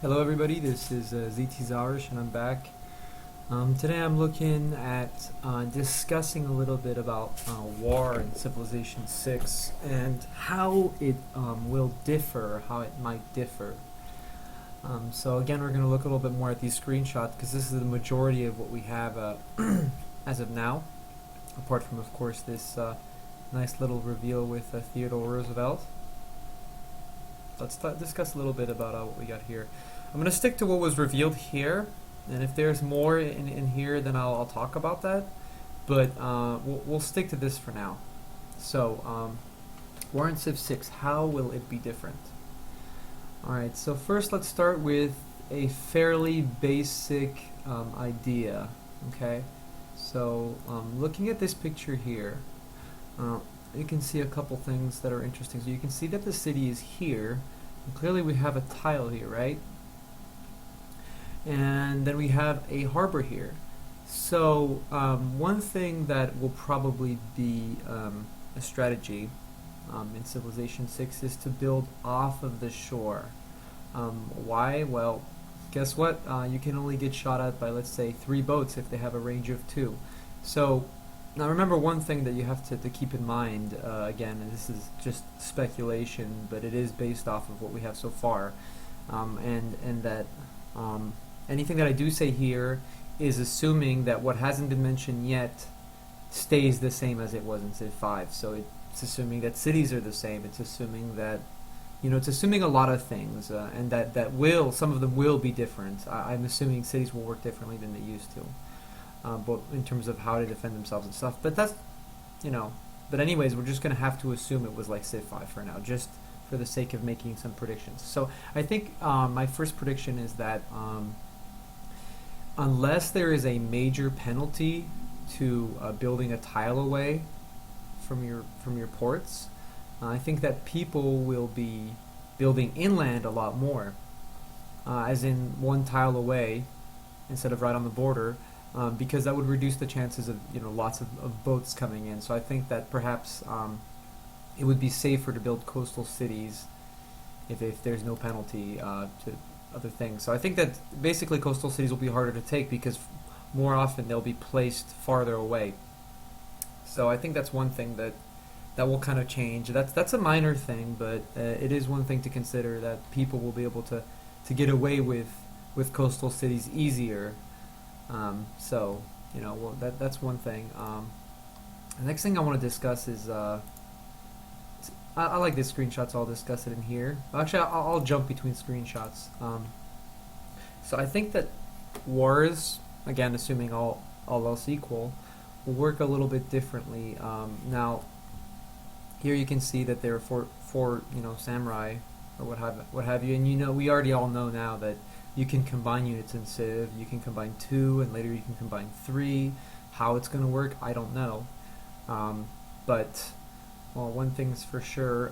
Hello everybody, this is ZT Zarish and I'm back. Today I'm looking at discussing a little bit about war in Civilization VI and how it will differ, how it might differ. So again, we're going to look a little bit more at these screenshots because this is the majority of what we have as of now, apart from of course this nice little reveal with Theodore Roosevelt. Let's discuss a little bit about what we got here. I'm going to stick to what was revealed here, and if there's more in here, then I'll talk about that. But we'll stick to this for now. So, War in Civ 6, how will it be different? Alright, so first let's start with a fairly basic idea. Okay, so looking at this picture here, you can see a couple things that are interesting. So you can see that the city is here, and clearly we have a tile here, right? And then we have a harbor here. So one thing that will probably be a strategy in Civilization 6 is to build off of the shore. Why? Well, guess what? You can only get shot at by, let's say, 3 boats if they have a range of 2. So now remember one thing that you have to keep in mind, again, and this is just speculation, but it is based off of what we have so far, and that anything that I do say here is assuming that what hasn't been mentioned yet stays the same as it was in Civ 5. So it's assuming that cities are the same. It's assuming that, it's assuming a lot of things, and that some of them will be different. I'm assuming cities will work differently than they used to, but in terms of how to defend themselves and stuff. But that's, but anyways, we're just going to have to assume it was like Civ 5 for now, just for the sake of making some predictions. So I think my first prediction is that unless there is a major penalty to building a tile away from your ports, I think that people will be building inland a lot more, as in 1 tile away instead of right on the border, because that would reduce the chances of lots of boats coming in. So I think that perhaps it would be safer to build coastal cities if there's no penalty to other things. So I think that basically coastal cities will be harder to take because more often they'll be placed farther away. So I think that's one thing that will kind of change. That's a minor thing, but it is one thing to consider, that people will be able to get away with coastal cities easier. So well, that's one thing. The next thing I want to discuss is I like these screenshots, so I'll discuss it in here. Actually, I'll jump between screenshots. So I think that wars, again, assuming all else equal, will work a little bit differently. Now, here you can see that there are four samurai, or what have you, and we already all know now that you can combine units in Civ. You can combine 2, and later you can combine 3. How it's going to work, I don't know. But well, one thing's for sure,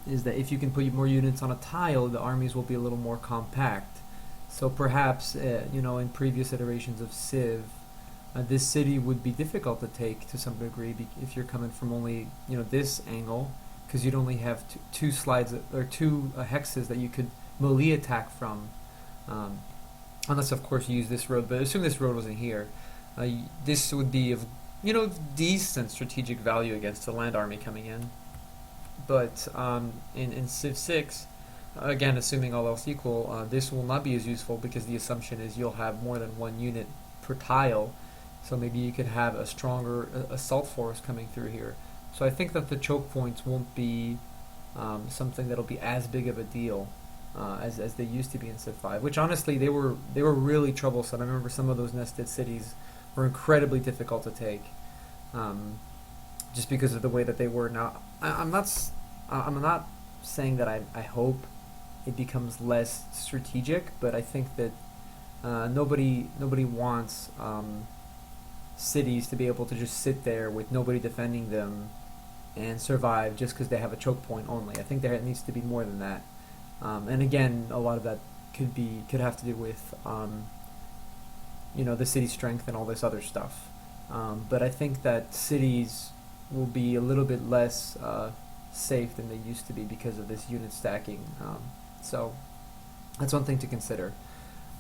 is that if you can put more units on a tile, the armies will be a little more compact. So perhaps, in previous iterations of Civ, this city would be difficult to take to some degree if you're coming from only, this angle, because you'd only have two slides or 2 hexes that you could melee attack from, unless of course you use this road. But assume this road wasn't here, this would be of decent strategic value against the land army coming in. But in Civ 6, again, assuming all else equal, this will not be as useful because the assumption is you'll have more than 1 unit per tile. So maybe you could have a stronger assault force coming through here. So I think that the choke points won't be something that'll be as big of a deal as they used to be in Civ 5. Which honestly, they were really troublesome. I remember some of those nested cities were incredibly difficult to take, just because of the way that they were. Now, I'm not saying that I hope it becomes less strategic, but I think that nobody wants cities to be able to just sit there with nobody defending them and survive just because they have a choke point only. I think there needs to be more than that. And again, a lot of that could have to do with the city strength and all this other stuff. But I think that cities will be a little bit less safe than they used to be because of this unit stacking. So That's one thing to consider.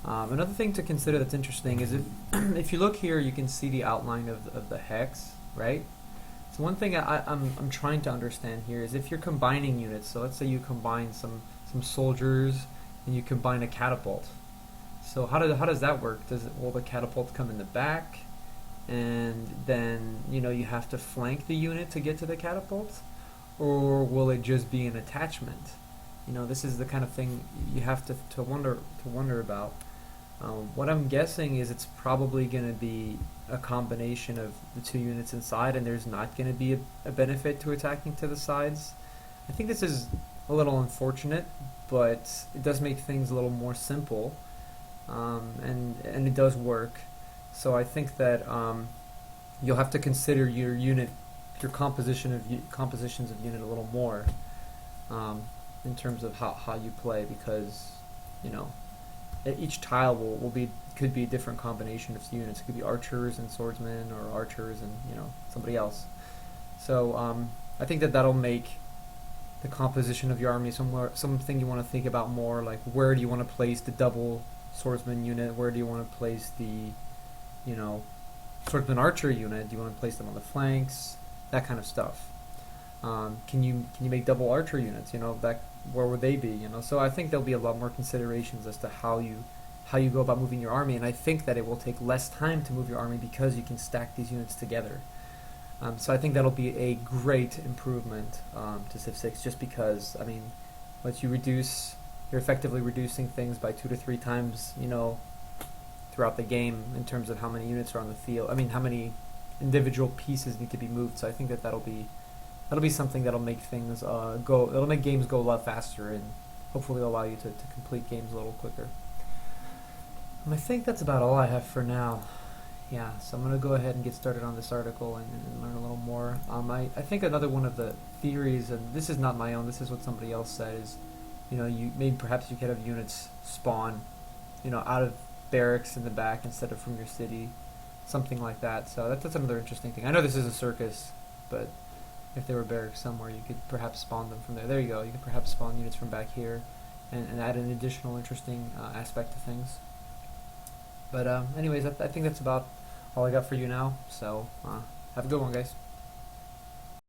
Another thing to consider that's interesting is if you look here, you can see the outline of the hex, right? So one thing I'm trying to understand here is if you're combining units. So let's say you combine some soldiers and you combine a catapult. So how does that work? Will the catapult come in the back, and then you have to flank the unit to get to the catapult, or will it just be an attachment? This is the kind of thing you have to wonder about. What I'm guessing is it's probably going to be a combination of the two units inside, and there's not going to be a benefit to attacking to the sides. I think this is a little unfortunate, but it does make things a little more simple, and it does work. So I think that you'll have to consider your compositions of unit a little more in terms of how you play, because you know each tile could be a different combination of units. It could be archers and swordsmen, or archers and somebody else. So I think that'll make the composition of your army something you want to think about more. Like, where do you want to place the double swordsman unit? Where do you want to place the swordsman archer unit? Do you want to place them on the flanks? That kind of stuff. Can you make double archer units? Where would they be? So I think there'll be a lot more considerations as to how you go about moving your army, and I think that it will take less time to move your army because you can stack these units together. So I think that'll be a great improvement to Civ 6, just because once you're effectively reducing things by 2 to 3 times, throughout the game in terms of how many units are on the field. How many individual pieces need to be moved. So I think that'll be something that'll make things that'll make games go a lot faster, and hopefully allow you to complete games a little quicker. I think that's about all I have for now. Yeah, so I'm going to go ahead and get started on this article and learn a little more. I think another one of the theories, and this is not my own, this is what somebody else said, is perhaps you could have units spawn out of barracks in the back instead of from your city, something like that. So that's another interesting thing. I know this is a circus, but if there were barracks somewhere, you could perhaps spawn them from there. There you go. You could perhaps spawn units from back here and add an additional interesting aspect to things. But anyways, I think that's about all I got for you now. So have a good one, guys.